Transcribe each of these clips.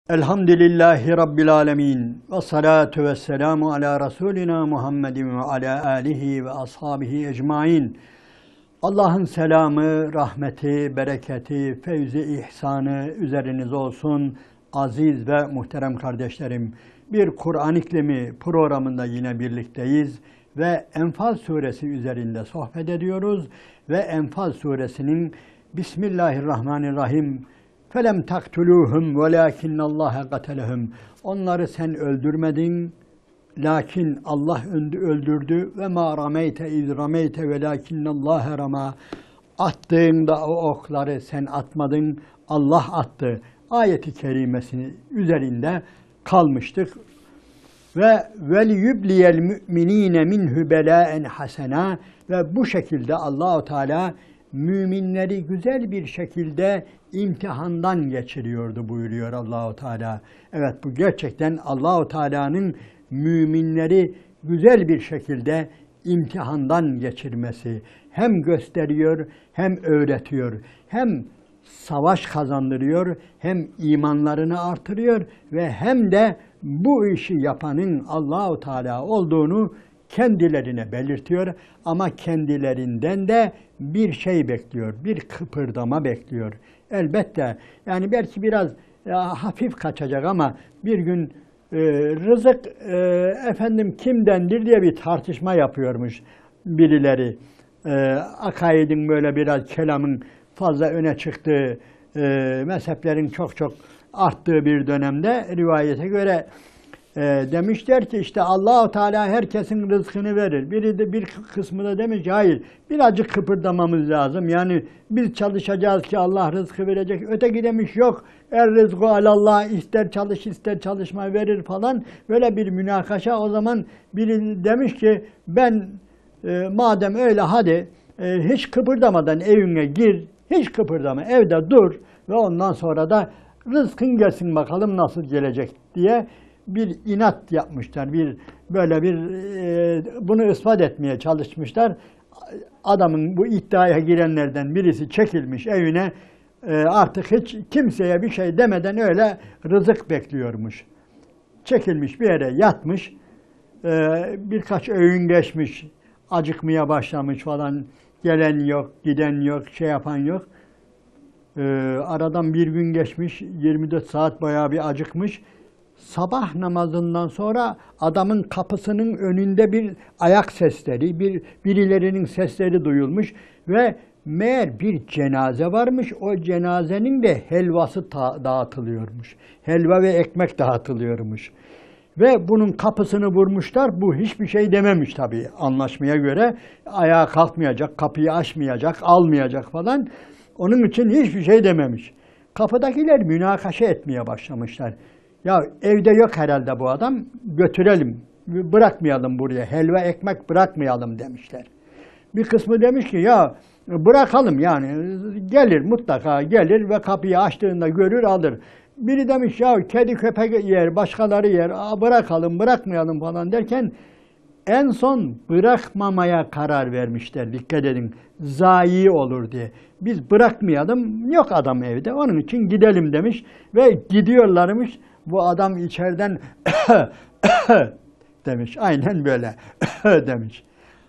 Elhamdülillahi Rabbil alemin. Ve salatu ve selamu ala Resulina Muhammedin ve ala alihi ve ashabihi ecmain. Allah'ın selamı, rahmeti, bereketi, feyzi, ihsanı üzerinize olsun aziz ve muhterem kardeşlerim. Bir Kur'an İklimi programında yine birlikteyiz ve Enfal suresi üzerinde sohbet ediyoruz. Ve Enfal suresinin Bismillahirrahmanirrahim. فَلَمْ تَقْتُلُوهُمْ وَلَاكِنَّ اللّٰهَ قَتَلَهُمْ. Onları sen öldürmedin, lakin Allah öldürdü. وَمَا رَمَيْتَ اِذْ رَمَيْتَ وَلَاكِنَّ اللّٰهَ رَمَى. Attığında o okları sen atmadın, Allah attı. Ayeti kerimesinin üzerinde kalmıştık. Ve وَلِيُبْلِيَ الْمُؤْمِن۪ينَ مِنْهُ بَلَاءً حَسَنًا. Ve bu şekilde Allah-u Teala müminleri güzel bir şekilde imtihandan geçiriyordu buyuruyor Allah-u Teala. Evet, bu gerçekten Allah-u Teala'nın müminleri güzel bir şekilde imtihandan geçirmesi. Hem gösteriyor, hem öğretiyor, hem savaş kazandırıyor, hem imanlarını artırıyor ve hem de bu işi yapanın Allah-u Teala olduğunu kendilerine belirtiyor ama kendilerinden de bir şey bekliyor, bir kıpırdama bekliyor. Elbette yani belki biraz hafif kaçacak ama bir gün rızık efendim kimdendir diye bir tartışma yapıyormuş birileri. Akaidin böyle biraz kelamın fazla öne çıktığı, mezheplerin çok arttığı bir dönemde rivayete göre demişler ki işte Allah-u Teala herkesin rızkını verir. Bir kısmı da demiş ki hayır, birazcık kıpırdamamız lazım. Yani biz çalışacağız ki Allah rızkı verecek. Öteki demiş yok, rızkı alallah, ister çalış ister çalışma verir falan. Böyle bir münakaşa. O zaman biri demiş ki ben madem öyle hadi hiç kıpırdamadan evine gir, hiç kıpırdama, evde dur ve ondan sonra da rızkın gelsin bakalım nasıl gelecek diye bir inat yapmışlar. Bunu ispat etmeye çalışmışlar. Adamın bu iddiaya girenlerden birisi çekilmiş evine, artık hiç kimseye bir şey demeden öyle rızık bekliyormuş. Çekilmiş bir yere yatmış, birkaç öğün geçmiş, acıkmaya başlamış falan, gelen yok, giden yok, şey yapan yok. Aradan bir gün geçmiş, 24 saat bayağı bir acıkmış. Sabah namazından sonra adamın kapısının önünde bir ayak sesleri, birilerinin sesleri duyulmuş ve meğer bir cenaze varmış. O cenazenin de helvası dağıtılıyormuş. Helva ve ekmek dağıtılıyormuş. Ve bunun kapısını vurmuşlar. Bu hiçbir şey dememiş tabii anlaşmaya göre. Ayağa kalkmayacak, kapıyı açmayacak, almayacak falan. Onun için hiçbir şey dememiş. Kapıdakiler münakaşa etmeye başlamışlar. Ya evde yok herhalde bu adam, götürelim, bırakmayalım buraya, helva ekmek bırakmayalım demişler. Bir kısmı demiş ki ya bırakalım yani gelir, mutlaka gelir ve kapıyı açtığında görür alır. Biri demiş ya kedi köpek yer, başkaları yer, bırakalım bırakmayalım falan derken en son bırakmamaya karar vermişler, dikkat edin, zayi olur diye. Biz bırakmayalım, yok adam evde, onun için gidelim demiş ve gidiyorlarmış. Bu adam içeriden demiş, aynen böyle demiş.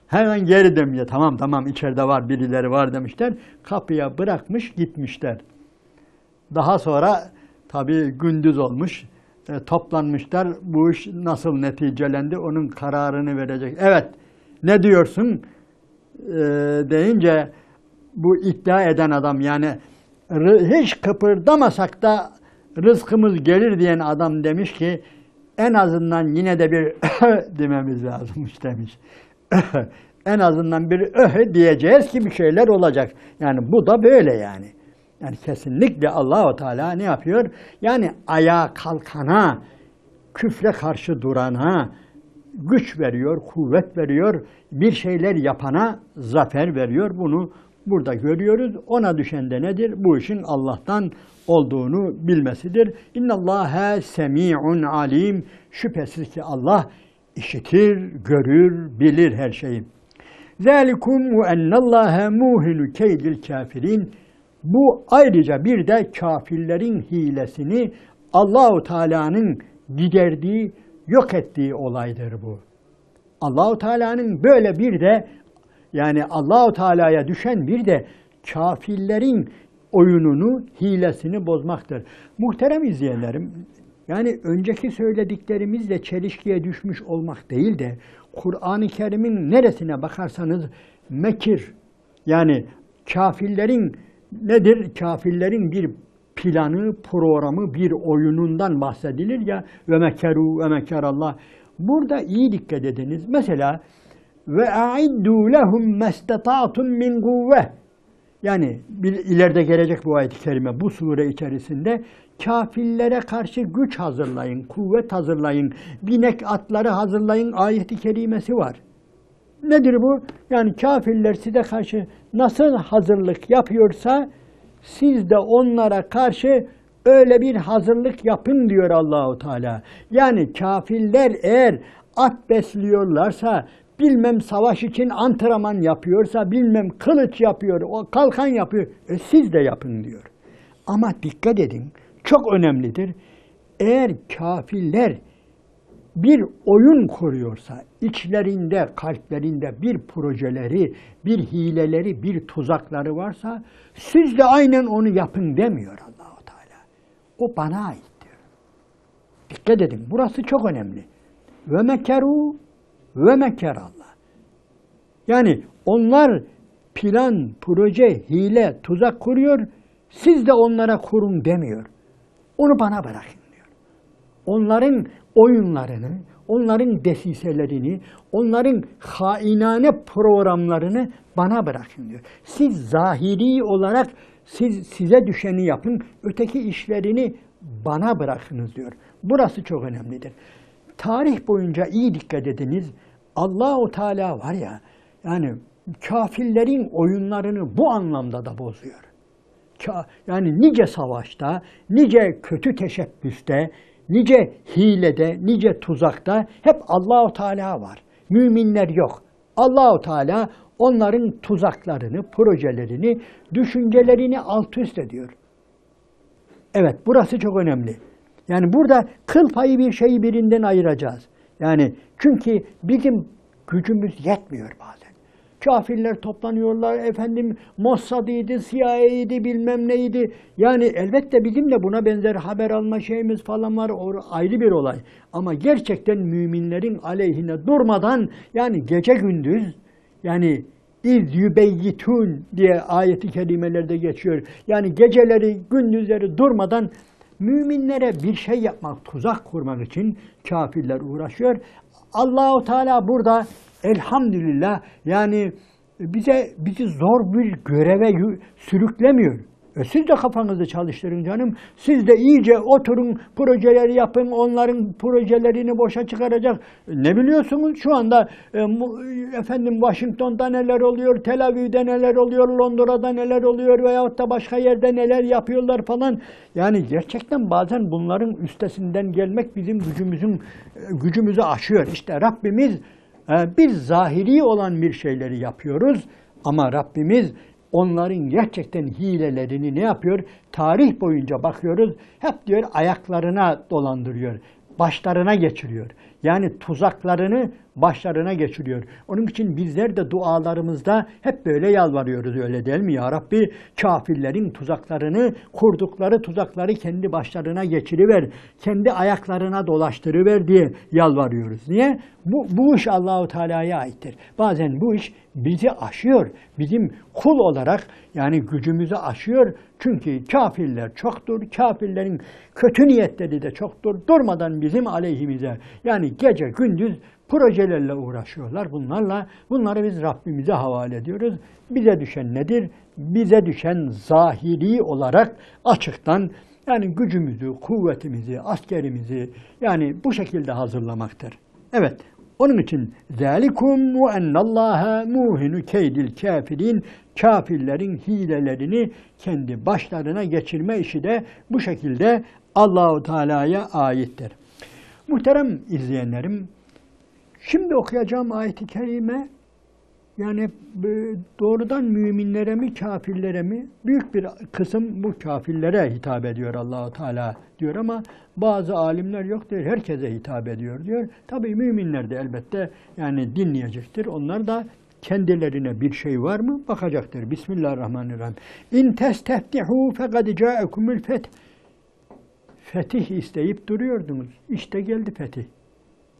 Hemen geri dönüyor, tamam içeride var, birileri var demişler. Kapıya bırakmış gitmişler. Daha sonra tabii gündüz olmuş, toplanmışlar, bu iş nasıl neticelendi onun kararını verecek. Evet, ne diyorsun deyince bu iddia eden adam, yani hiç kıpırdamasak da rızkımız gelir diyen adam demiş ki en azından yine de bir dememiz lazımmış demiş. En azından bir diyeceğiz ki bir şeyler olacak. Yani bu da böyle yani. Yani kesinlikle Allah-u Teala ne yapıyor? Yani ayağa kalkana, küfre karşı durana güç veriyor, kuvvet veriyor, bir şeyler yapana zafer veriyor. Bunu burada görüyoruz. Ona düşen de nedir? Bu işin Allah'tan olduğunu bilmesidir. İnnallâhe semî'un alim. Şüphesiz ki Allah işitir, görür, bilir her şeyi. Zâlikum ve ennallâhe muhinu keydil kâfirin. Bu ayrıca bir de kafirlerin hilesini Allahu Teala'nın giderdiği, yok ettiği olaydır bu. Allahu Teala'nın böyle bir de yani Allahu Teala'ya düşen bir de kafirlerin oyununu, hilesini bozmaktır. Muhterem izleyenlerim, yani önceki söylediklerimizle çelişkiye düşmüş olmak değil de Kur'an-ı Kerim'in neresine bakarsanız mekir, yani kafirlerin nedir? Kafirlerin bir planı, programı, bir oyunundan bahsedilir ya, ve mekeru ve mekerallah. Burada iyi dikkat ediniz. Mesela ve a'iddu lehum mastata'tum min kuvve. Yani bir ileride gelecek bu ayet-i kerime bu sure içerisinde kafirlere karşı güç hazırlayın, kuvvet hazırlayın, binek atları hazırlayın ayet-i kerimesi var. Nedir bu? Yani kafirler size karşı nasıl hazırlık yapıyorsa siz de onlara karşı öyle bir hazırlık yapın diyor Allahu Teala. Yani kafirler eğer at besliyorlarsa, bilmem savaş için antrenman yapıyorsa, bilmem kılıç yapıyor, o kalkan yapıyor, siz de yapın diyor. Ama dikkat edin, çok önemlidir. Eğer kafirler bir oyun kuruyorsa, içlerinde, kalplerinde bir projeleri, bir hileleri, bir tuzakları varsa, siz de aynen onu yapın demiyor Allah-u Teala. O bana aittir. Dikkat edin, burası çok önemli. Ve mekeru ve mekerallah. Yani onlar plan, proje, hile, tuzak kuruyor, siz de onlara kurun demiyor. Onu bana bırakın diyor. Onların oyunlarını, onların desiselerini, onların hainane programlarını bana bırakın diyor. Siz zahiri olarak size düşeni yapın, öteki işlerini bana bırakınız diyor. Burası çok önemlidir. Tarih boyunca iyi dikkat ediniz. Allahu Teala var ya, yani kafirlerin oyunlarını bu anlamda da bozuyor. Yani nice savaşta, nice kötü teşebbüste, nice hilede, nice tuzakta hep Allahu Teala var. Müminler yok. Allahu Teala onların tuzaklarını, projelerini, düşüncelerini alt üst ediyor. Evet, burası çok önemli. Yani burada kıl payı bir şeyi birinden ayıracağız. Yani çünkü bizim gücümüz yetmiyor bazen. Kafirler toplanıyorlar, efendim Mossad'ıydı, CIA'ydi, bilmem neydi. Yani elbette bizim de buna benzer haber alma şeyimiz falan var, o ayrı bir olay. Ama gerçekten müminlerin aleyhine durmadan, yani gece gündüz, yani İz yübeyyitun diye ayeti kerimelerde geçiyor. Yani geceleri, gündüzleri durmadan müminlere bir şey yapmak, tuzak kurmak için kafirler uğraşıyor. Allahu Teala burada elhamdülillah yani bizi zor bir göreve sürüklemiyor. Siz de kafanızı çalıştırın canım. Siz de iyice oturun, projeleri yapın, onların projelerini boşa çıkaracak. Ne biliyorsunuz şu anda efendim Washington'da neler oluyor, Tel Aviv'de neler oluyor, Londra'da neler oluyor veyahut da başka yerde neler yapıyorlar falan. Yani gerçekten bazen bunların üstesinden gelmek bizim gücümüzü aşıyor. İşte Rabbimiz biz zahiri olan bir şeyleri yapıyoruz ama Rabbimiz onların gerçekten hilelerini ne yapıyor? Tarih boyunca bakıyoruz, hep diyor ayaklarına dolandırıyor, başlarına geçiriyor. Yani tuzaklarını başlarına geçiriyor. Onun için bizler de dualarımızda hep böyle yalvarıyoruz, öyle değil mi? Ya Rabbi, kafirlerin tuzaklarını, kurdukları tuzakları kendi başlarına geçiriver, kendi ayaklarına dolaştırıver diye yalvarıyoruz. Niye? Bu iş Allahu Teala'ya aittir. Bazen bu iş bizi aşıyor. Bizim kul olarak yani gücümüzü aşıyor. Çünkü kafirler çoktur. Kafirlerin kötü niyetleri de çoktur. Durmadan bizim aleyhimize yani gece gündüz projelerle uğraşıyorlar. Bunları biz Rabbimize havale ediyoruz. Bize düşen nedir? Bize düşen zahiri olarak açıktan yani gücümüzü, kuvvetimizi, askerimizi yani bu şekilde hazırlamaktır. Evet. Onun için zalikum ve ennallaha muhinu keydil kafirin, kafirlerin hilelerini kendi başlarına geçirme işi de bu şekilde Allahu Teala'ya aittir. Muhterem izleyenlerim, şimdi okuyacağım ayet-i kerime Yani doğrudan müminlere mi, kafirlere mi? Büyük bir kısım bu kafirlere hitap ediyor Allah-u Teala diyor ama bazı alimler yok diyor, herkese hitap ediyor diyor. Tabii müminler de elbette yani dinleyecektir. Onlar da kendilerine bir şey var mı bakacaktır. Bismillahirrahmanirrahim. İn testeftihu fekad ca'ekumul feth. Fetih isteyip duruyordunuz. İşte geldi fetih.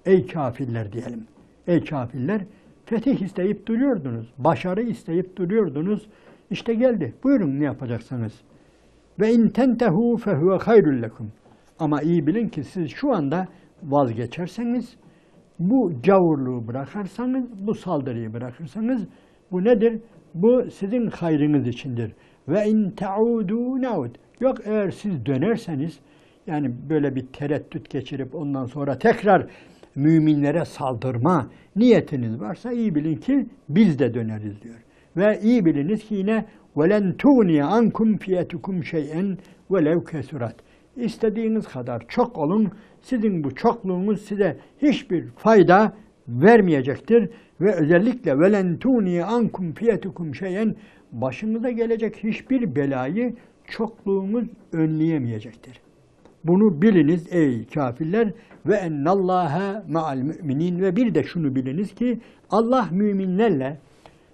Ey kafirler diyelim. Ey kafirler, fetih isteyip duruyordunuz. Başarı isteyip duruyordunuz. İşte geldi. Buyurun ne yapacaksınız? Ve in tentehu fehuve hayrul lekum. Ama iyi bilin ki siz şu anda vazgeçerseniz, bu gavurluğu bırakırsanız, bu saldırıyı bırakırsanız, bu nedir? Bu sizin hayrınız içindir. Ve in ta'udu naud. Yok eğer siz dönerseniz, yani böyle bir tereddüt geçirip ondan sonra tekrar müminlere saldırma niyetiniz varsa iyi bilin ki biz de döneriz diyor. Ve iyi biliniz ki yine وَلَنْ تُغْنِيَ عَنْكُمْ فِيَتُكُمْ شَيْئًا وَلَوْ كَسُرَتْ. İstediğiniz kadar çok olun, sizin bu çokluğunuz size hiçbir fayda vermeyecektir. Ve özellikle وَلَنْ تُغْنِيَ عَنْكُمْ فِيَتُكُمْ شَيْئًا başınıza gelecek hiçbir belayı çokluğunuz önleyemeyecektir. Bunu biliniz ey kafirler ve ennallâhe ma'al müminin ve bir de şunu biliniz ki Allah müminlerle,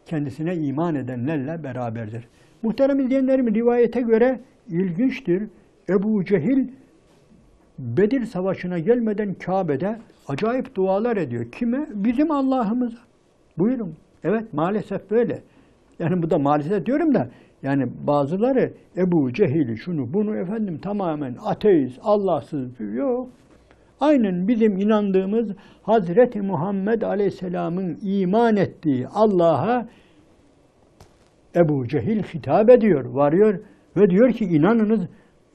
kendisine iman edenlerle beraberdir. Muhterem izleyenlerim, rivayete göre ilginçtir. Ebu Cehil Bedir Savaşı'na gelmeden Kabe'de acayip dualar ediyor. Kime? Bizim Allah'ımıza. Buyurun. Evet, maalesef böyle. Yani bu da maalesef diyorum da yani bazıları Ebu Cehil'i şunu bunu efendim tamamen ateist, Allahsız yok. Aynen bizim inandığımız Hazreti Muhammed Aleyhisselam'ın iman ettiği Allah'a Ebu Cehil hitap ediyor, varıyor ve diyor ki inanınız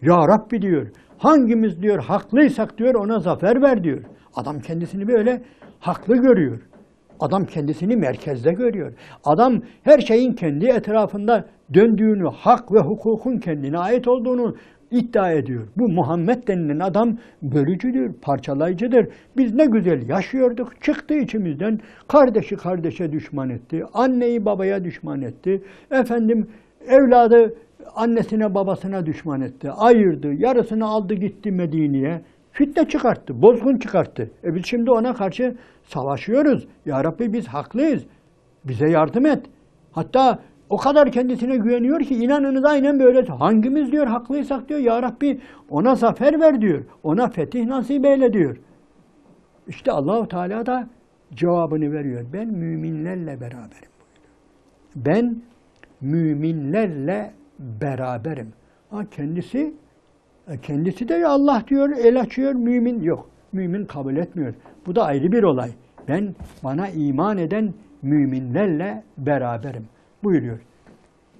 ya Rabbi diyor. Hangimiz diyor haklıysak diyor ona zafer ver diyor. Adam kendisini böyle haklı görüyor. Adam kendisini merkezde görüyor. Adam her şeyin kendi etrafında döndüğünü, hak ve hukukun kendine ait olduğunu iddia ediyor. Bu Muhammed denilen adam bölücüdür, parçalayıcıdır. Biz ne güzel yaşıyorduk, çıktı içimizden, kardeşi kardeşe düşman etti, anneyi babaya düşman etti, efendim evladı annesine babasına düşman etti, ayırdı, yarısını aldı gitti Medine'ye. Fitne çıkarttı, bozgun çıkarttı. Biz şimdi ona karşı savaşıyoruz. Ya Rabbi biz haklıyız. Bize yardım et. Hatta o kadar kendisine güveniyor ki inanınız aynen böyle. Hangimiz diyor haklıysak diyor ya Rabbi ona zafer ver diyor. Ona fetih nasip eyle diyor. İşte Allah-u Teala da cevabını veriyor. Ben müminlerle beraberim. Ben müminlerle beraberim. Ha, kendisi de Allah diyor, el açıyor, mümin yok. Mümin kabul etmiyor. Bu da ayrı bir olay. Ben bana iman eden müminlerle beraberim buyuruyor.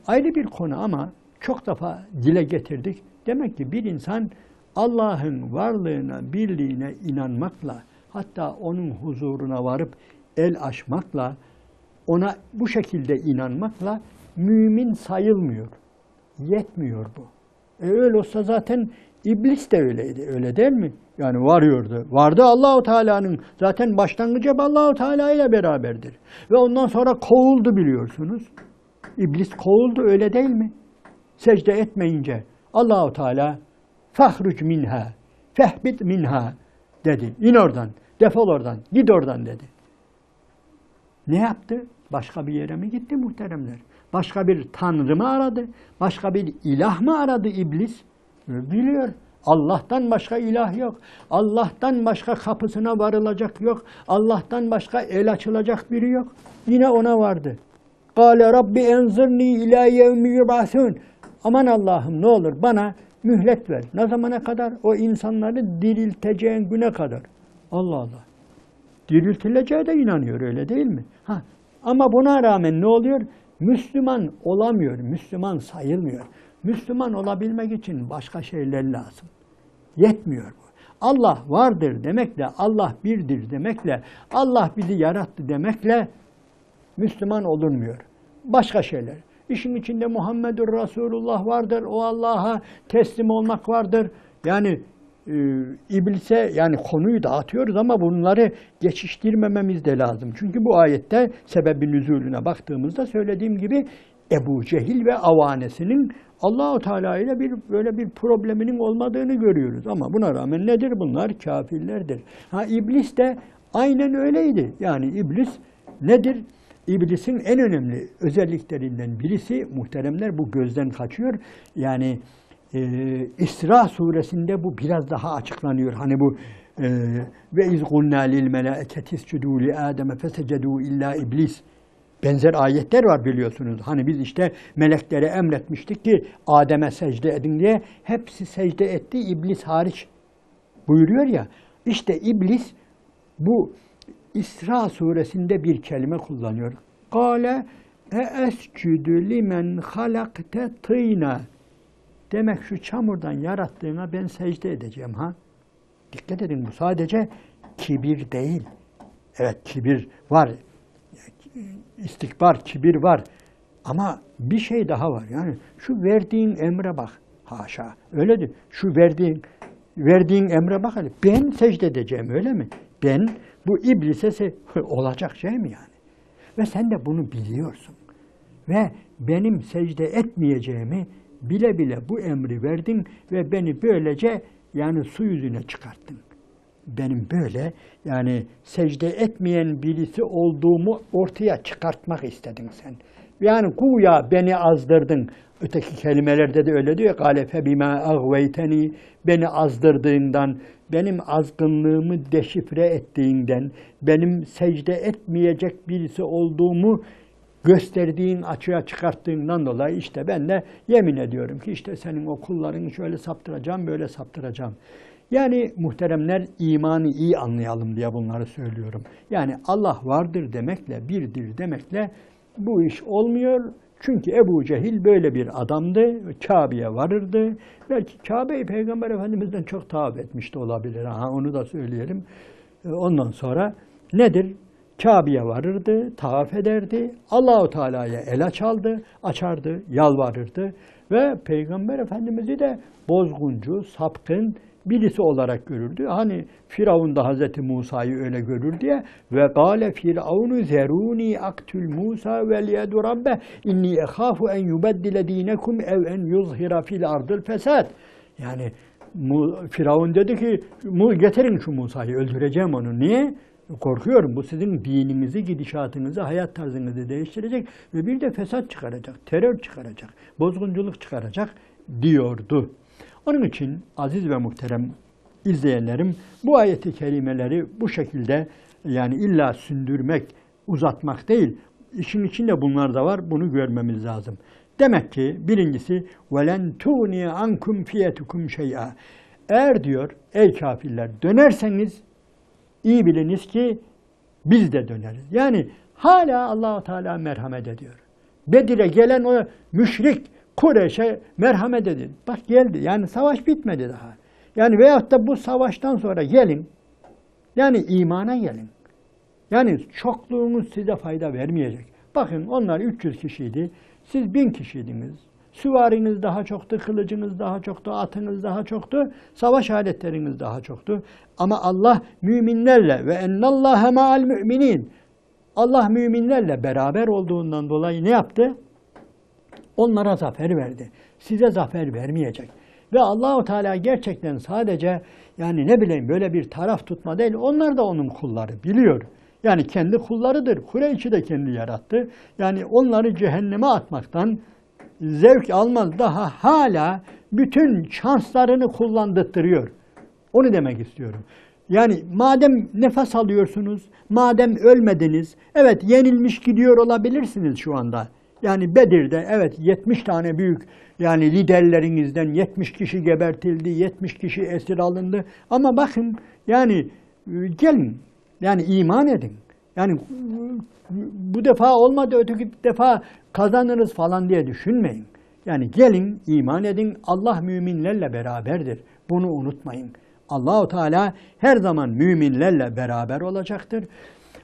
Ayrı bir konu ama çok defa dile getirdik. Demek ki bir insan Allah'ın varlığına, birliğine inanmakla, hatta onun huzuruna varıp el açmakla, ona bu şekilde inanmakla mümin sayılmıyor. Yetmiyor bu. Öyle olsa zaten İblis de öyleydi. Öyle değil mi? Yani varıyordu. Vardı Allahu Teala'nın zaten başlangıcı Allahu Teala ile beraberdir. Ve ondan sonra kovuldu biliyorsunuz. İblis kovuldu öyle değil mi? Secde etmeyince Allahu Teala fahruc minha, fehbit minha dedi. İn oradan, defol oradan, git oradan dedi. Ne yaptı? Başka bir yere mi gitti muhteremler? Başka bir tanrı mı aradı? Başka bir ilah mı aradı iblis? Biliyor. Allah'tan başka ilah yok. Allah'tan başka kapısına varılacak yok. Allah'tan başka el açılacak biri yok. Yine ona vardı. Kâle Rabbi enzirni ilâ yevmi yub'asûn. Aman Allah'ım ne olur bana mühlet ver. Ne zamana kadar? O insanları dirilteceğin güne kadar. Allah Allah. Diriltileceğe de inanıyor öyle değil mi? Ha. Ama buna rağmen ne oluyor? Müslüman olamıyor, Müslüman sayılmıyor. Müslüman olabilmek için başka şeyler lazım. Yetmiyor bu. Allah vardır demekle, Allah birdir demekle, Allah bizi yarattı demekle Müslüman olunmuyor. Başka şeyler. İşin içinde Muhammedur Resulullah vardır, o Allah'a teslim olmak vardır. Yani iblise yani konuyu dağıtıyoruz ama bunları geçiştirmememiz de lazım. Çünkü bu ayette sebebi nüzulüne baktığımızda söylediğim gibi Ebu Cehil ve avanesinin Allah-u Teala ile böyle bir probleminin olmadığını görüyoruz. Ama buna rağmen nedir bunlar? Kafirlerdir. İblis de aynen öyleydi. Yani iblis nedir? İblisin en önemli özelliklerinden birisi muhteremler bu gözden kaçıyor. Yani İsra suresinde bu biraz daha açıklanıyor. Hani bu ve iz kulna lil melaiketi iscudu li Adem fesecedu illa iblis. Benzer ayetler var biliyorsunuz. Hani biz işte meleklere emretmiştik ki Adem'e secde edin diye. Hepsi secde etti, iblis hariç buyuruyor ya. İşte iblis bu İsra suresinde bir kelime kullanıyor. Kâle escüdü limen halakte tîna. Demek şu çamurdan yarattığına ben secde edeceğim ha. Dikkat edin bu sadece kibir değil. Evet kibir var. İstikbar, kibir var. Ama bir şey daha var. Yani şu verdiğin emre bak. Haşa. Öyledir. Şu verdiğin emre bak. Ben secde edeceğim öyle mi? Ben bu iblise olacak şey mi yani? Ve sen de bunu biliyorsun. Ve benim secde etmeyeceğimi bile bile bu emri verdin ve beni böylece yani su yüzüne çıkarttın. Benim böyle yani secde etmeyen birisi olduğumu ortaya çıkartmak istedin sen. Yani güya beni azdırdın. Öteki kelimelerde de öyle diyor. Galefe bima agveyteni, beni azdırdığından, benim azgınlığımı deşifre ettiğinden, benim secde etmeyecek birisi olduğumu gösterdiğin, açığa çıkarttığından dolayı işte ben de yemin ediyorum ki işte senin o kullarını şöyle saptıracağım, böyle saptıracağım. Yani muhteremler imanı iyi anlayalım diye bunları söylüyorum. Yani Allah vardır demekle, birdir demekle bu iş olmuyor. Çünkü Ebu Cehil böyle bir adamdı, Kabe'ye varırdı. Belki Kabe'yi Peygamber Efendimiz'den çok tavaf etmiş de olabilir. Onu da söyleyelim. Ondan sonra nedir? Kabe'ye varırdı, tavaf ederdi. Allahu Teala'ya el açardı, yalvarırdı. Ve Peygamber Efendimiz'i de bozguncu, sapkın birisi olarak görürdü. Hani Firavun da Hazreti Musa'yı öyle görür diye ve gâle firavunu zerûni aktül Musa vel yedu rabbe inni ehâfu en yubeddile dînekum ev en yuzhira fil ardıl fesad. Yani Firavun dedi ki getirin şu Musa'yı öldüreceğim onu. Niye? Korkuyorum bu sizin dininizi, gidişatınızı, hayat tarzınızı değiştirecek ve bir de fesat çıkaracak, terör çıkaracak, bozgunculuk çıkaracak diyordu. Onun için aziz ve muhterem izleyenlerim bu ayeti kerimeleri bu şekilde yani illa sündürmek, uzatmak değil, işin içinde bunlar da var, bunu görmemiz lazım. Demek ki birincisi وَلَنْ تُغْنِيَ عَنْكُمْ فِيَتُكُمْ شَيْئًا. Eğer diyor ey kafirler dönerseniz iyi biliniz ki biz de döneriz. Yani hala Allah-u Teala merhamet ediyor. Bedir'e gelen o müşrik Kureyş'e merhamet edin. Bak geldi. Yani savaş bitmedi daha. Yani veyahut da bu savaştan sonra gelin. Yani imana gelin. Yani çokluğunuz size fayda vermeyecek. Bakın onlar 300 kişiydi. Siz 1000 kişiydiniz. Süvariniz daha çoktu, kılıcınız daha çoktu, atınız daha çoktu, savaş aletleriniz daha çoktu. Ama Allah müminlerle ve ennallâhe ma'al müminin. Allah müminlerle beraber olduğundan dolayı ne yaptı? Onlara zafer verdi. Size zafer vermeyecek. Ve Allahu Teala gerçekten sadece yani ne bileyim böyle bir taraf tutma değil, onlar da onun kulları biliyor. Yani kendi kullarıdır. Kureyş'i de kendi yarattı. Yani onları cehenneme atmaktan zevk almaz. Daha hala bütün şanslarını kullandırtıyor. Onu demek istiyorum. Yani madem nefes alıyorsunuz, madem ölmediniz, evet yenilmiş gidiyor olabilirsiniz şu anda. Yani Bedir'de evet 70 tane büyük yani liderlerinizden 70 kişi gebertildi, 70 kişi esir alındı. Ama bakın yani gelin yani iman edin. Yani bu defa olmadı öteki defa kazanırız falan diye düşünmeyin. Yani gelin iman edin Allah müminlerle beraberdir. Bunu unutmayın. Allahu Teala her zaman müminlerle beraber olacaktır.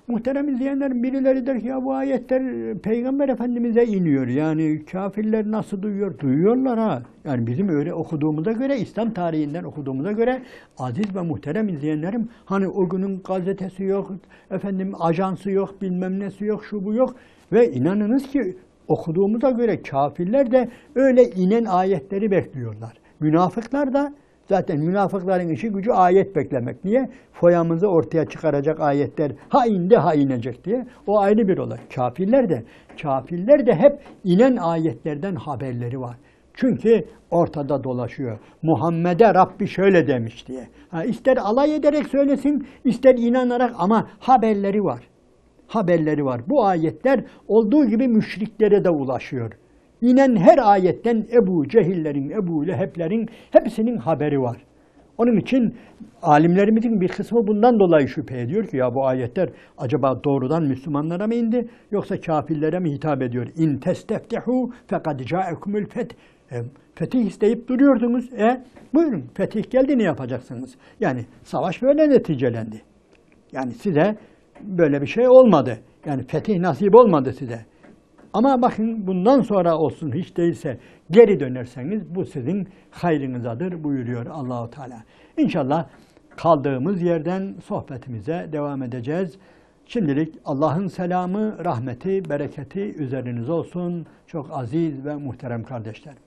Muhterem izleyenlerim, birileri der ki ya bu ayetler Peygamber Efendimiz'e iniyor. Yani kafirler nasıl duyuyor? Duyuyorlar ha. Yani bizim öyle okuduğumuza göre, İslam tarihinden okuduğumuza göre aziz ve muhterem izleyenlerim, hani o günün gazetesi yok, efendim ajansı yok, bilmem nesi yok, şu bu yok. Ve inanınız ki okuduğumuza göre kafirler de öyle inen ayetleri bekliyorlar. Münafıklar da zaten münafıkların işi gücü ayet beklemek. Niye? Foyamızı ortaya çıkaracak ayetler ha indi ha inecek diye. O ayrı bir olay. Kafirler de hep inen ayetlerden haberleri var. Çünkü ortada dolaşıyor. Muhammed'e Rabbi şöyle demiş diye. Ha, ister alay ederek söylesin, ister inanarak ama haberleri var. Haberleri var. Bu ayetler olduğu gibi müşriklere de ulaşıyor. İnen her ayetten Ebu Cehillerin, Ebu Leheblerin hepsinin haberi var. Onun için alimlerimizin bir kısmı bundan dolayı şüphe ediyor ki ya bu ayetler acaba doğrudan Müslümanlara mı indi yoksa kafirlere mi hitap ediyor? İn testeftihu fekad ca'ekumul feth. Fetih isteyip duruyordunuz. Buyurun fetih geldi, ne yapacaksınız? Yani savaş böyle neticelendi. Yani size böyle bir şey olmadı. Yani fetih nasip olmadı size. Ama bakın bundan sonra olsun hiç değilse geri dönerseniz bu sizin hayrınızadır buyuruyor Allahu Teala. İnşallah kaldığımız yerden sohbetimize devam edeceğiz. Şimdilik Allah'ın selamı, rahmeti, bereketi üzerinize olsun çok aziz ve muhterem kardeşlerim.